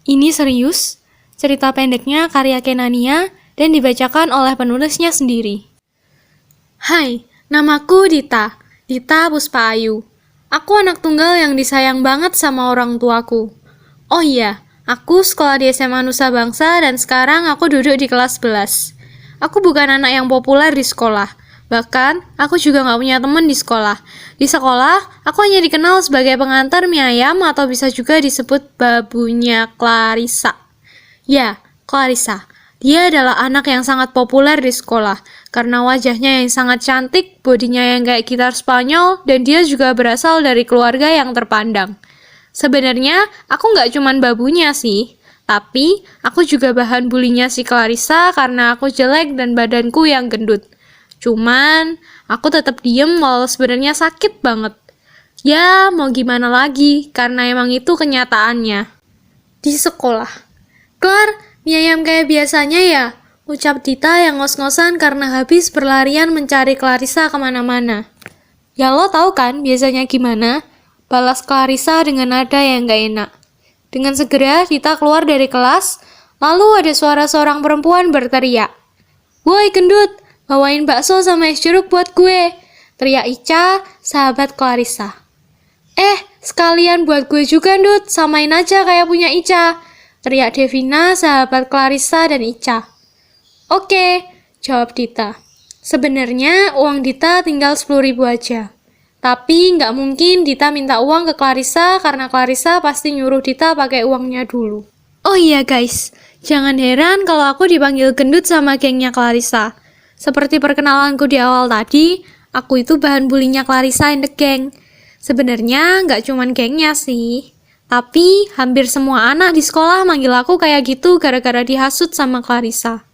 Ini serius, cerita pendeknya karya Kenania dan dibacakan oleh penulisnya sendiri. Hai, namaku Dita, Dita Puspa Ayu. Aku anak tunggal yang disayang banget sama orang tuaku. Oh iya, aku sekolah di SMA Nusa Bangsa dan sekarang aku duduk di kelas 11. Aku bukan anak yang populer di sekolah. Bahkan, aku juga nggak punya teman di sekolah. Di sekolah, aku hanya dikenal sebagai pengantar mie ayam atau bisa juga disebut babunya Clarissa. Ya, Clarissa. Dia adalah anak yang sangat populer di sekolah karena wajahnya yang sangat cantik, bodinya yang kayak gitar Spanyol, dan dia juga berasal dari keluarga yang terpandang. Sebenarnya, aku nggak cuman babunya sih, tapi aku juga bahan bulinya si Clarissa karena aku jelek dan badanku yang gendut. Cuman, aku tetap diem walau sebenarnya sakit banget. Ya, mau gimana lagi, karena emang itu kenyataannya. Di sekolah. Klar, mie ayam kayak biasanya ya? Ucap Dita yang ngos-ngosan karena habis berlarian mencari Clarissa kemana-mana. Ya lo tahu kan biasanya gimana? Balas Clarissa dengan nada yang gak enak. Dengan segera Dita keluar dari kelas, lalu ada suara seorang perempuan berteriak. Woi gendut, bawain bakso sama es jeruk buat gue, teriak Ica, sahabat Clarissa. Sekalian buat gue juga Dut, samain aja kayak punya Ica, teriak Devina, sahabat Clarissa dan Ica. Oke, jawab Dita. Sebenarnya uang Dita tinggal 10.000 aja. Tapi nggak mungkin Dita minta uang ke Clarissa karena Clarissa pasti nyuruh Dita pakai uangnya dulu. Oh iya guys, jangan heran kalau aku dipanggil gendut sama gengnya Clarissa. Seperti perkenalanku di awal tadi, aku itu bahan bulinya Clarissa and the gang. Sebenarnya nggak cuman gengnya sih, tapi hampir semua anak di sekolah manggil aku kayak gitu gara-gara dihasut sama Clarissa.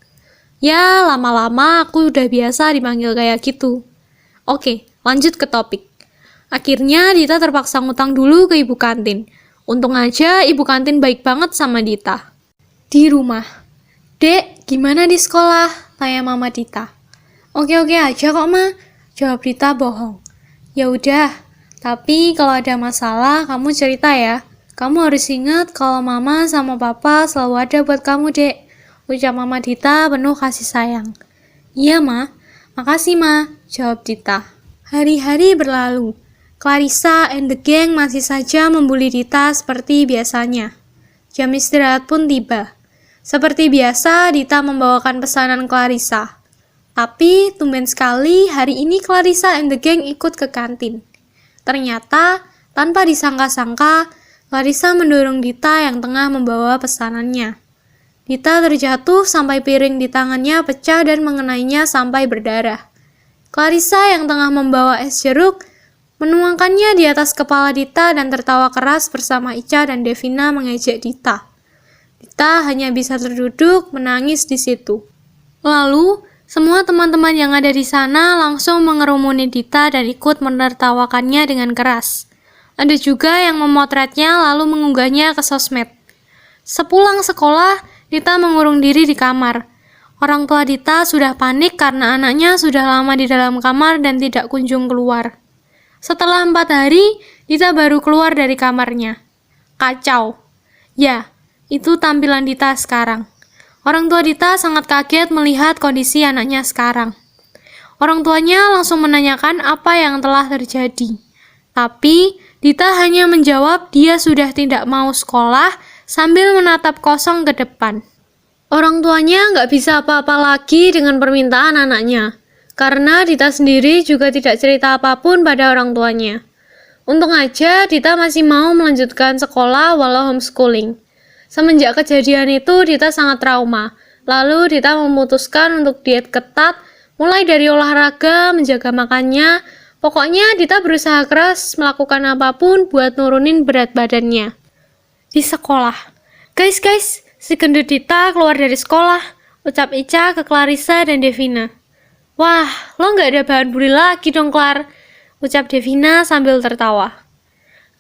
Ya, lama-lama aku udah biasa dipanggil kayak gitu. Oke, lanjut ke topik. Akhirnya Dita terpaksa ngutang dulu ke ibu kantin. Untung aja ibu kantin baik banget sama Dita. Di rumah. Dek, gimana di sekolah? Tanya mama Dita. Oke-oke aja kok, Ma. Jawab Dita bohong. Ya udah, tapi kalau ada masalah kamu cerita ya. Kamu harus ingat kalau mama sama papa selalu ada buat kamu, Dek. Ucap mama Dita penuh kasih sayang. Iya, Ma. Makasih, Ma. Jawab Dita. Hari-hari berlalu. Clarissa and the gang masih saja membuli Dita seperti biasanya. Jam istirahat pun tiba. Seperti biasa, Dita membawakan pesanan Clarissa. Tapi, tumben sekali hari ini Clarissa and the gang ikut ke kantin. Ternyata, tanpa disangka-sangka, Clarissa mendorong Dita yang tengah membawa pesanannya. Dita terjatuh sampai piring di tangannya pecah dan mengenainya sampai berdarah. Clarissa yang tengah membawa es jeruk, menuangkannya di atas kepala Dita dan tertawa keras bersama Ica dan Devina mengejek Dita. Dita hanya bisa terduduk menangis di situ. Lalu, semua teman-teman yang ada di sana langsung mengerumuni Dita dan ikut menertawakannya dengan keras. Ada juga yang memotretnya lalu mengunggahnya ke sosmed. Sepulang sekolah, Dita mengurung diri di kamar. Orang tua Dita sudah panik karena anaknya sudah lama di dalam kamar dan tidak kunjung keluar. Setelah 4 hari, Dita baru keluar dari kamarnya. Kacau. Ya, itu tampilan Dita sekarang. Orang tua Dita sangat kaget melihat kondisi anaknya sekarang. Orang tuanya langsung menanyakan apa yang telah terjadi. Tapi, Dita hanya menjawab dia sudah tidak mau sekolah sambil menatap kosong ke depan. Orang tuanya nggak bisa apa-apa lagi dengan permintaan anaknya, karena Dita sendiri juga tidak cerita apapun pada orang tuanya. Untung aja Dita masih mau melanjutkan sekolah walau homeschooling. Semenjak kejadian itu, Dita sangat trauma. Lalu, Dita memutuskan untuk diet ketat, mulai dari olahraga, menjaga makannya. Pokoknya, Dita berusaha keras melakukan apapun buat nurunin berat badannya. Di sekolah. Guys, si gendut Dita keluar dari sekolah, ucap Ica ke Clarissa dan Devina. Wah, lo nggak ada bahan bully lagi dong, Clar, ucap Devina sambil tertawa.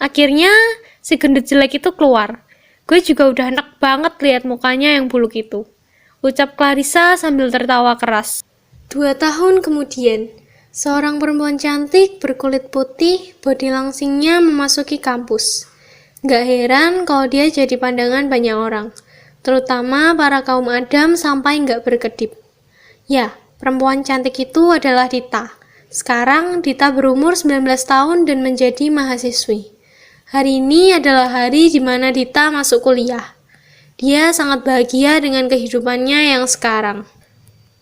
Akhirnya, si gendut jelek itu keluar. Gue juga udah enak banget lihat mukanya yang buluk itu, ucap Clarissa sambil tertawa keras. 2 tahun kemudian, seorang perempuan cantik berkulit putih, bodi langsingnya memasuki kampus. Gak heran kalau dia jadi pandangan banyak orang, terutama para kaum Adam sampai gak berkedip. Ya, perempuan cantik itu adalah Dita. Sekarang Dita berumur 19 tahun dan menjadi mahasiswi. Hari ini adalah hari di mana Dita masuk kuliah. Dia sangat bahagia dengan kehidupannya yang sekarang.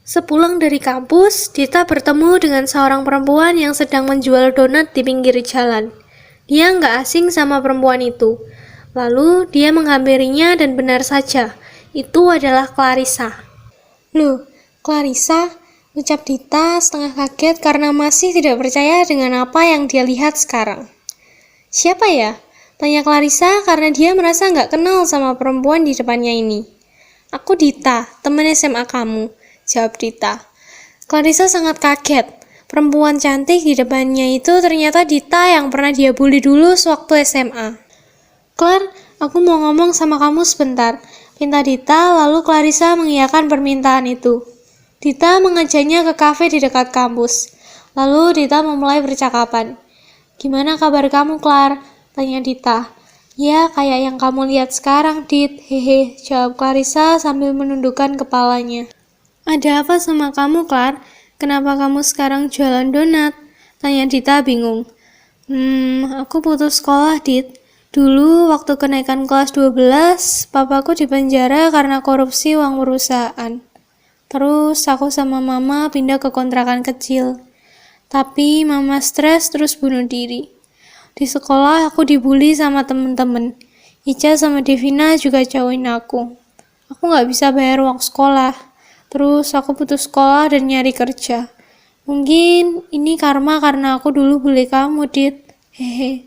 Sepulang dari kampus, Dita bertemu dengan seorang perempuan yang sedang menjual donat di pinggir jalan. Dia nggak asing sama perempuan itu. Lalu dia menghampirinya dan benar saja, itu adalah Clarissa. Loh, Clarissa? Ucap Dita setengah kaget karena masih tidak percaya dengan apa yang dia lihat sekarang. Siapa ya? Tanya Clarissa karena dia merasa nggak kenal sama perempuan di depannya ini. Aku Dita, teman SMA kamu, jawab Dita. Clarissa sangat kaget. Perempuan cantik di depannya itu ternyata Dita yang pernah dia bully dulu sewaktu SMA. Clar, aku mau ngomong sama kamu sebentar, pinta Dita, lalu Clarissa mengiyakan permintaan itu. Dita mengajaknya ke kafe di dekat kampus. Lalu Dita memulai percakapan. Gimana kabar kamu, Clar? Tanya Dita. Ya, kayak yang kamu lihat sekarang, Dit. Hehe, jawab Clarissa sambil menundukkan kepalanya. Ada apa sama kamu, Clar? Kenapa kamu sekarang jualan donat? Tanya Dita bingung. Aku putus sekolah, Dit. Dulu waktu kenaikan kelas 12, papaku dipenjara karena korupsi uang perusahaan. Terus aku sama mama pindah ke kontrakan kecil. Tapi mama stres terus bunuh diri. Di sekolah aku dibully sama temen-temen. Ica sama Devina juga jauhin aku. Aku gak bisa bayar uang sekolah. Terus aku putus sekolah dan nyari kerja. Mungkin ini karma karena aku dulu bully kamu, Dit. Hehe.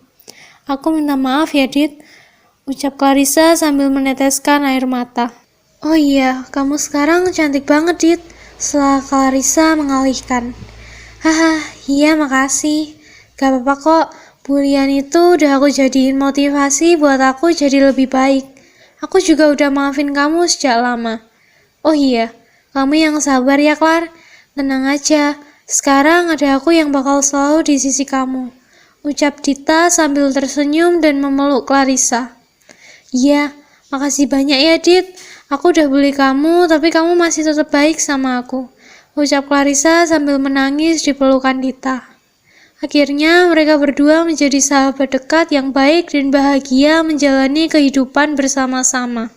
Aku minta maaf ya, Dit. Ucap Clarissa sambil meneteskan air mata. Oh iya, kamu sekarang cantik banget, Dit. Setelah Clarissa mengalihkan. Haha, iya makasih. Gak apa-apa kok. Bulian itu udah aku jadiin motivasi buat aku jadi lebih baik. Aku juga udah maafin kamu sejak lama. Oh iya, kamu yang sabar ya, Clar. Tenang aja, sekarang ada aku yang bakal selalu di sisi kamu. Ucap Dita sambil tersenyum dan memeluk Clarissa. Iya, makasih banyak ya, Dit. Aku udah bully kamu, tapi kamu masih tetap baik sama aku. Ucap Clarissa sambil menangis di pelukan Dita. Akhirnya mereka berdua menjadi sahabat dekat yang baik dan bahagia menjalani kehidupan bersama-sama.